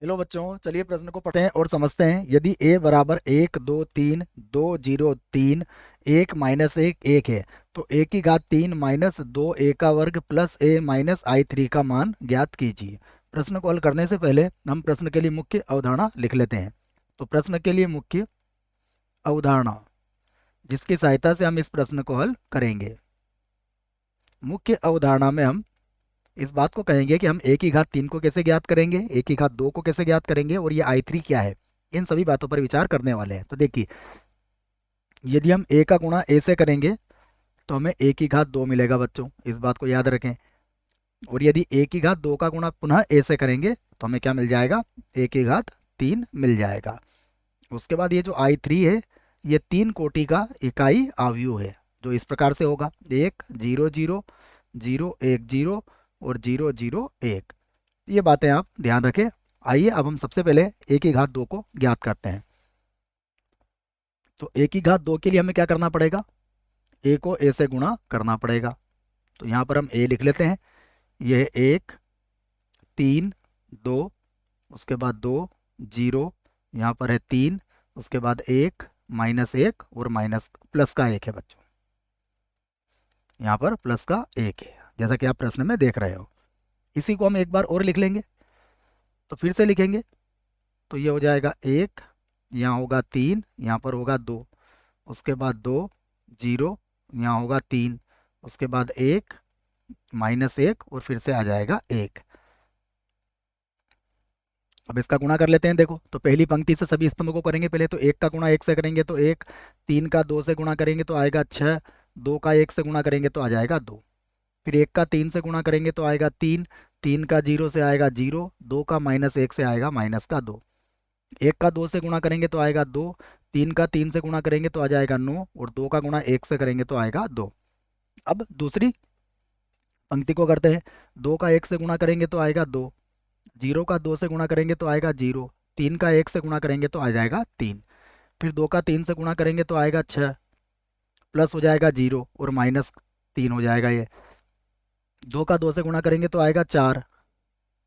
Hello बच्चों, चलिए प्रश्न को पढ़ते हैं और समझते हैं। यदि a बराबर 1 2 3 2 0 3 1 - 1 1 है तो a की घात 3 माइनस 2a का वर्ग प्लस a माइनस I3 का मान ज्ञात कीजिए। प्रश्न को हल करने से पहले हम प्रश्न के लिए मुख्य अवधारणा लिख लेते हैं। तो प्रश्न के लिए मुख्य अवधारणा जिसकी सहायता से हम इस प्रश्न को हल करेंगे। मुख्य अवधारणा में हम इस बात को कहेंगे कि हम a की घात 3 को कैसे ज्ञात करेंगे, a की घात 2 को कैसे ज्ञात करेंगे और ये I3 क्या है। इन सभी बातों पर विचार करने वाले हैं। तो देखिए, यदि हम a का गुणा a से करेंगे तो हमें a की घात 2 मिलेगा बच्चों, इस बात को याद रखें। और यदि a की घात 2 का गुणा पुनः a से करेंगे तो हमें क्या मिल जाएगा, a की घात 3 मिल जाएगा। उसके बाद ये जो I3 है, ये 3 कोटि का इकाई आव्यूह है, जो इस प्रकार से होगा 1 0 0 0 1 0 और 0 0 1। ये बातें आप ध्यान रखें। आइए अब हम सबसे पहले a की घात 2 को ज्ञात करते हैं। तो a की घात 2 के लिए हमें क्या करना पड़ेगा, a को a से गुणा करना पड़ेगा। तो यहाँ पर हम a लिख लेते हैं। यह है 1 3 2, उसके बाद 2 0, यहाँ पर है 3, उसके बाद 1 -1 और माइनस प्लस का 1 है बच्चों। यहाँ पर प्लस का 1 है, जैसा कि आप प्रश्न में देख रहे हो। इसी को हम एक बार और लिख लेंगे। तो फिर से लिखेंगे तो ये हो जाएगा 1, यहाँ होगा 3, यहाँ पर होगा 2, उसके बाद 2 0, यहाँ होगा 3, उसके बाद 1 -1 और फिर से आ जाएगा 1। अब इसका गुणा कर लेते हैं। देखो, तो पहली पंक्ति से सभी स्तंभों को करेंगे। पहले तो 1 का गुणा 1 से करेंगे तो 1, 3 का 2 से गुणा करेंगे तो आएगा 6, 2 का 1 से गुणा करेंगे तो आ जाएगा 2। फिर 1 का 3 से गुणा करेंगे तो आएगा 3, 3 का 0 से आएगा 0, 2 का -1 से आएगा माइनस का 2। 1 का 2 से गुणा करेंगे तो आएगा 2, 3 का 3 से गुणा करेंगे तो आ जाएगा 9 और 2 का गुणा 1 से करेंगे तो आएगा 2। अब दूसरी पंक्ति को करते हैं। 2 का 1 से गुणा करेंगे तो आएगा 2, 0 का 2 से गुणा करेंगे तो आएगा 0, 3 का 1 से गुणा करेंगे तो आ जाएगा 3। फिर 2 का 3 से गुणा करेंगे तो आएगा 6, प्लस हो जाएगा 0 और माइनस 3 हो जाएगा ये। 2 का 2 से गुणा करेंगे तो आएगा 4,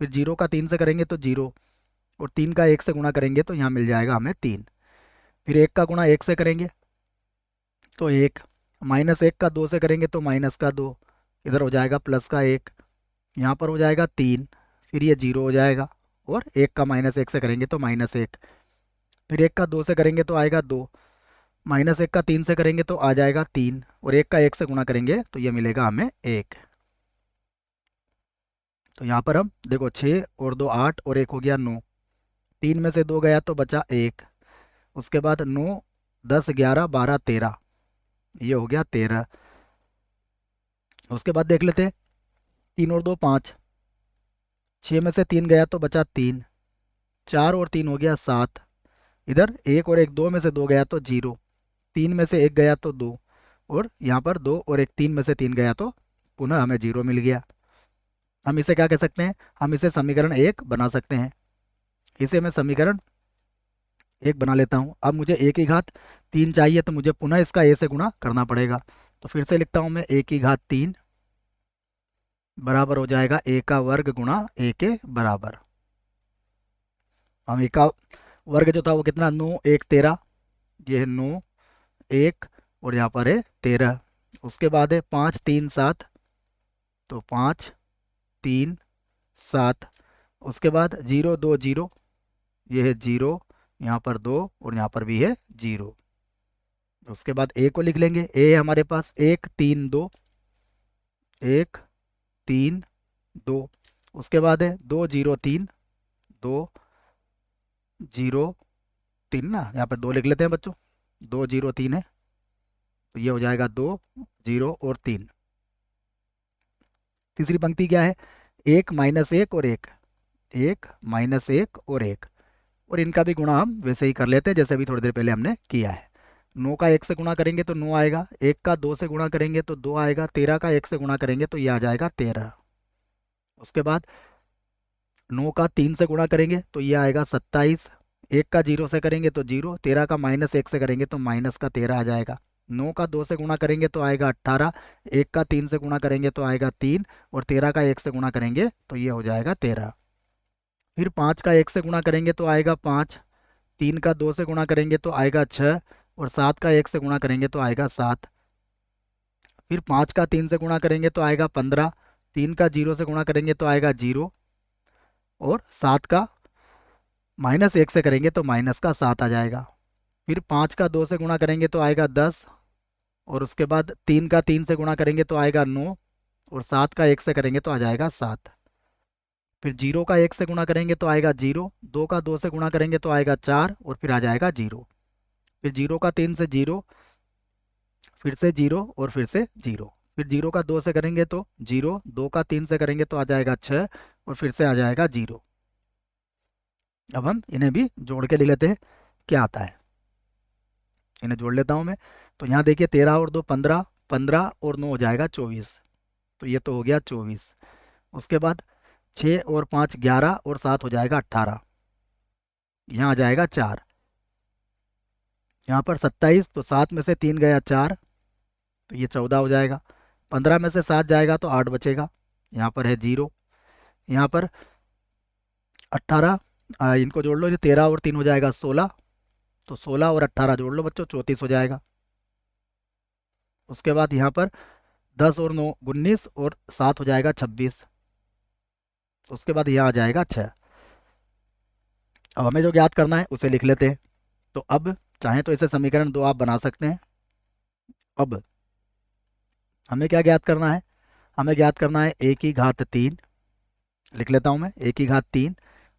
फिर 0 का 3 से करेंगे तो 0 और 3 का 1 से गुणा करेंगे तो यहाँ मिल जाएगा हमें 3। फिर 1 का गुणा 1 से करेंगे तो 1, -1 का 2 से करेंगे तो माइनस का 2, इधर हो जाएगा प्लस का 1, यहाँ पर हो जाएगा 3, फिर ये 0 हो जाएगा और 1 का -1 से करेंगे तो -1। फिर 1 का 2 से करेंगे तो आएगा 2, -1 का 3 से करेंगे तो आ जाएगा 3 और 1 का 1 से गुणा करेंगे तो ये मिलेगा हमें 1। तो यहाँ पर हम देखो 6 और 2 8 और 1 हो गया 9, 3 में से 2 गया तो बचा 1। उसके बाद 9 10 11 12 13, ये हो गया 13। उसके बाद देख लेते हैं, 3 और 2 5, 6 में से 3 गया तो बचा 3, 4 और 3 हो गया 7। इधर 1 और 1 2 में से 2 गया तो 0, 3 में से 1 गया तो 2 और यहाँ पर 2 और 1 3 में से 3 गया तो पुनः हमें 0 मिल गया। हम इसे क्या कह सकते हैं, हम इसे समीकरण 1 बना सकते हैं। इसे मैं समीकरण 1 बना लेता हूँ। अब मुझे a की घात 3 चाहिए तो मुझे पुनः इसका a से गुणा करना पड़ेगा। तो फिर से लिखता हूँ मैं a की घात 3 बराबर हो जाएगा a का वर्ग गुणा a के बराबर। हम a का वर्ग जो था वो कितना, 9 1 13, ये है 9 1 और यहाँ पर है 13। उसके बाद है 5 3 7, तो 5 3 7। उसके बाद 0 2 0, ये है 0, यहाँ पर 2 और यहाँ पर भी है 0। उसके बाद a को लिख लेंगे। a है हमारे पास 1 3 2, 1 3 2। उसके बाद है 2 0 3, 2 0 3 ना, यहाँ पर 2 लिख लेते हैं बच्चों, 2 0 3 है तो ये हो जाएगा 2 0 और 3। तीसरी पंक्ति क्या है, 1 -1 और 1, 1 -1 और 1, और इनका भी गुणा हम वैसे ही कर लेते हैं जैसे अभी थोड़ी देर पहले हमने किया है। 9 का 1 से गुणा करेंगे तो 9 आएगा, 1 का 2 से गुणा करेंगे तो 2 आएगा, 13 का 1 से गुणा करेंगे तो ये आ जाएगा 13। उसके बाद 9 का 3 से गुणा करेंगे तो ये आएगा 27, 1 का 0 से करेंगे तो 0, 13 का -1 से करेंगे तो माइनस का 13 आ जाएगा। 9 का 2 से गुणा करेंगे तो आएगा 18, 1 का 3 से गुणा करेंगे तो आएगा 3 और 13 का 1 से गुणा करेंगे तो ये हो जाएगा 13। फिर 5 का 1 से गुणा करेंगे तो आएगा 5, 3 का 2 से गुणा करेंगे तो आएगा 6, और 7 का 1 से गुणा करेंगे तो आएगा 7। फिर 5 का 3 से गुणा करेंगे तो आएगा 15, 3 का 0 से गुणा करेंगे तो आएगा 0, और 7 का -1 से करेंगे तो माइनस का 7 आ जाएगा। फिर 5 का 2 से गुणा करेंगे तो आएगा 10, और उसके बाद 3 का 3 से गुणा करेंगे तो आएगा 9, और 7 का 1 से करेंगे तो आ जाएगा 7। फिर 0 का 1 से गुणा करेंगे तो आएगा 0, 2 का 2 से गुणा करेंगे तो आएगा 4, और फिर आ जाएगा 0। फिर 0 का 3 से 0, फिर से 0, और फिर से 0। फिर 0 का 2 से करेंगे तो 0, 2 का 3 से करेंगे तो आ जाएगा 6, और फिर से आ जाएगा 0। अब हम इन्हें भी जोड़ के लिख लेते हैं क्या आता है। इन्हें जोड़ लेता हूँ मैं। तो यहाँ देखिए 13 और 2 15, 15 और 9 हो जाएगा 24। तो ये तो हो गया 24। उसके बाद 6 और 5 11, और 7 हो जाएगा 18। यहाँ आ जाएगा 4। यहाँ पर 27, तो 7 में से 3 गया 4, तो ये 14 हो जाएगा। 15 में से 7 जाएगा तो 8 बचेगा, यहाँ पर है 0। यहाँ पर 18, इनको जोड़ लो, ये 13 और 3 हो जाएगा 16, तो 16 और 18 जोड़ लो बच्चों, 34 हो जाएगा। उसके बाद यहाँ पर 10 और 9 19, और 7 हो जाएगा 26। उसके बाद यहाँ आ जाएगा 6। अब हमें जो ज्ञात करना है उसे लिख लेते हैं। तो अब चाहें तो इसे समीकरण 2 आप बना सकते हैं। अब हमें क्या ज्ञात करना है? हमें ज्ञात करना है ए की घात 3। लिख लेता हूँ मैं, ए की घात 3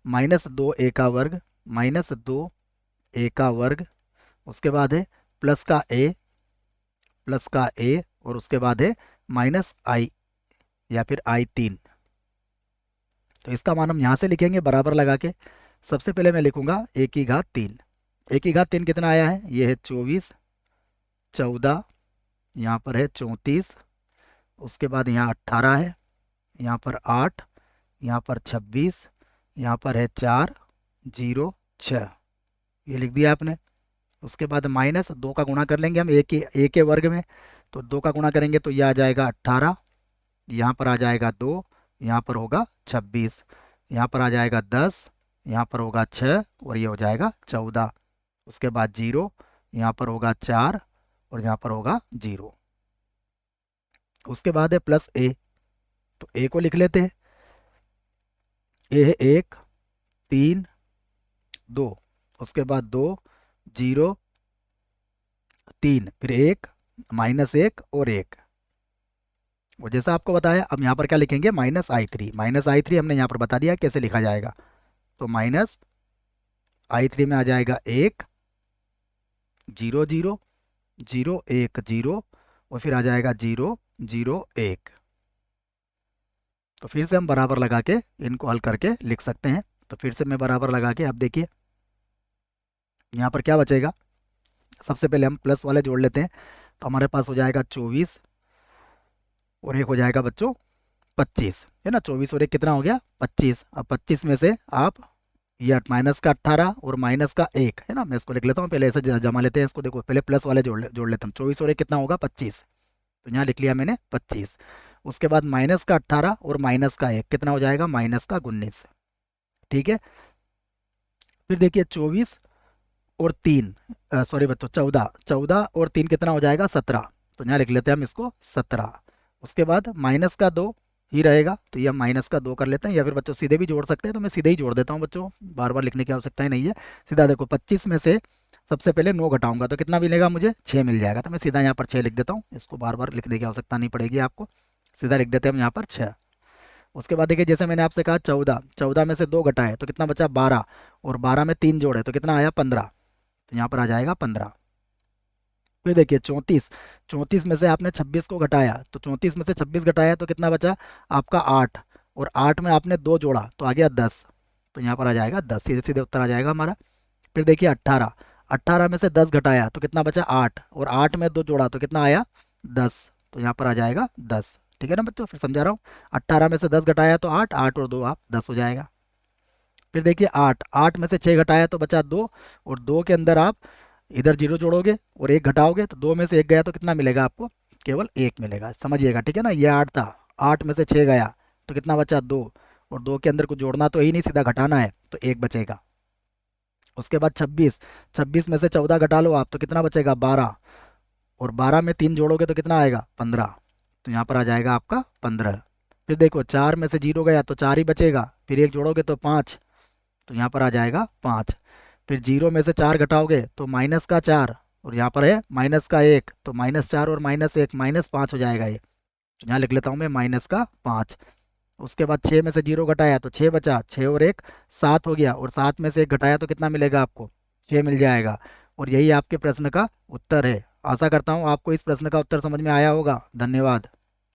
-2 ए का वर्ग, -2 ए का वर्ग। उसके बाद है प्लस का ए, और उसके बाद है माइनस आई, या फिर I3। तो इसका मान हम यहाँ से लिखेंगे बराबर लगा के। सबसे पहले मैं लिखूंगा ए की घात 3। ए की घात 3 कितना आया है? ये है 24, 14, यहाँ पर है 34, उसके बाद यहाँ 18 है, यहाँ पर 8, यहाँ पर 26, यहाँ पर है 4 0 6, ये लिख दिया आपने। उसके बाद -2 का गुणा कर लेंगे हम ए के वर्ग में। तो 2 का गुणा करेंगे तो यह आ जाएगा 18, यहाँ पर आ जाएगा 2, यहाँ पर होगा 26, यहाँ पर आ जाएगा 10, यहाँ पर होगा 6, और ये हो जाएगा 14। उसके बाद 0, यहाँ पर होगा 4, और यहाँ पर होगा 0। उसके बाद है प्लस ए। तो ए को लिख लेते हैं। ए है 1 3 2, उसके बाद 2 0 3, फिर 1 -1 और 1। वो जैसा आपको बताया, अब यहाँ पर क्या लिखेंगे? -I3। -I3 हमने यहाँ पर बता दिया कैसे लिखा जाएगा। तो -I3 में आ जाएगा 1 0 0 0 1 0, और फिर आ जाएगा 0 0 1। तो फिर से हम बराबर लगा के इनको हल करके लिख सकते हैं। तो फिर से मैं बराबर लगा के, अब देखिए यहाँ पर क्या बचेगा। सबसे पहले हम प्लस वाले जोड़ लेते हैं। तो हमारे पास हो जाएगा 24, और एक हो जाएगा बच्चों 25, है ना। 24 और एक कितना हो गया? 25। अब 25 में से आप ये माइनस का 18 और माइनस का 1, है ना। मैं इसको लिख लेता हूँ, पहले ऐसे जमा लेते हैं इसको। देखो पहले प्लस वाले जोड़ लेते हैं। 24 और एक कितना होगा? 25। तो यहाँ लिख लिया मैंने 25। उसके बाद माइनस का 18 और माइनस का 1 कितना हो जाएगा? माइनस का 19। ठीक है। फिर देखिए 24 और 3, सॉरी बच्चों 14, 14 और 3 कितना हो जाएगा? 17। तो यहाँ लिख लेते हैं हम इसको 17। उसके बाद माइनस का 2 ही रहेगा, तो ये हम माइनस का 2 कर लेते हैं, या फिर बच्चों सीधे भी जोड़ सकते हैं। तो मैं सीधे ही जोड़ देता हूँ बच्चों, बार बार लिखने की आवश्यकता ही नहीं है। सीधा देखो 25 में से सबसे पहले 9 घटाऊंगा तो कितना मिलेगा मुझे? 6 मिल जाएगा। तो मैं सीधा यहाँ पर 6 लिख देता हूँ, इसको बार बार लिखने की आवश्यकता नहीं पड़ेगी आपको। सीधा लिख देते हैं हम यहाँ पर 6। उसके बाद देखिए जैसे मैंने आपसे कहा 14, 14 में से 2 घटाए तो कितना बचा? 12, और 12 में 3 जोड़े तो कितना आया? 15। तो यहाँ पर आ जाएगा 15। फिर देखिए 34, 34 में से आपने 26 को घटाया, तो 34 में से 26 घटाया तो कितना बचा? आपका 8, और 8 में आपने 2 जोड़ा तो आ गया 10। तो यहाँ पर आ जाएगा 10, सीधे सीधे उत्तर आ जाएगा हमारा। फिर देखिए 18, 18 में से 10 घटाया तो कितना बचा? 8, और 8 में 2 जोड़ा तो कितना आया? 10। तो यहाँ पर आ जाएगा 10। ठीक है ना बच्चों, फिर समझा रहा हूँ। 18 में से 10 घटाया तो 8, 8 और 2 आप 10 हो जाएगा। फिर देखिए 8, 8 में से 6 घटाया तो बचा 2, और 2 के अंदर आप इधर 0 जोड़ोगे और 1 घटाओगे तो 2 में से 1 गया तो कितना मिलेगा आपको? केवल 1 मिलेगा। समझिएगा, ठीक है ना। ये 8 था, 8 में से 6 गया तो कितना बचा? 2, और 2 के अंदर कुछ जोड़ना तो ही नहीं, सीधा घटाना है, तो 1 बचेगा। उसके बाद 26, 26 में से 14 घटा लो आप तो कितना बचेगा 12, और 12 में 3 जोड़ोगे तो कितना आएगा 15, तो यहाँ पर आ जाएगा आपका 15। फिर देखो 4 में से 0 गया तो 4 ही बचेगा, फिर 1 जोड़ोगे तो 5, तो यहाँ पर आ जाएगा 5। फिर 0 में से 4 घटाओगे तो माइनस का 4, और यहाँ पर है माइनस का 1, तो -4 और -1 -5 हो जाएगा ये, तो यहाँ लिख लेता हूँ मैं -5। उसके बाद 6 में से 0 घटाया तो 6 बचा, 6 और 1 7 हो गया, और 7 में से 1 घटाया तो कितना मिलेगा आपको 6 मिल जाएगा। और यही आपके प्रश्न का उत्तर है। आशा करता हूँ आपको इस प्रश्न का उत्तर समझ में आया होगा। धन्यवाद।